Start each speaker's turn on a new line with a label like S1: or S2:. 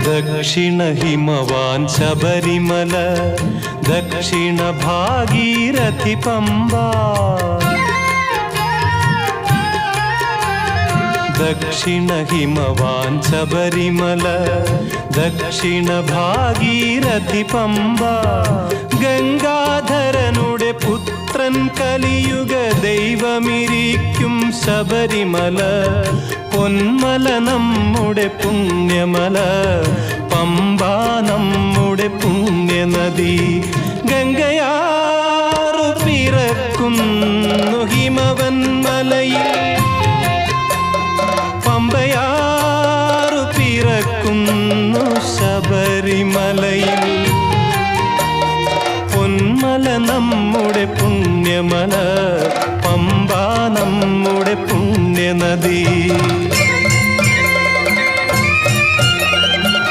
S1: ദക്ഷിണ ഹിമവാൻ ശബരിമല, ദക്ഷിണ ഭാഗീരഥി പമ്പ. ദക്ഷിണ ഹിമവാൻ ശബരിമല, ദക്ഷിണ ഭാഗീരഥി പമ്പ. ഗംഗാധരനുടെ പുത്രൻ കലിയുഗ ദൈവമിരിക്കും ശബരിമല. പൊന്മല നമ്മുടെ പുണ്യമല, പമ്പ നമ്മുടെ പുണ്യനദി. ഗംഗയാറു പിറക്കുന്നു ഹിമവൻ മലയിൽ, പമ്പയാറു പിറക്കുന്നു ശബരിമലയിൽ. പൊന്മല നമ്മുടെ പുണ്യമല, പമ്പ നമ്മുടെ പുണ്യനദി.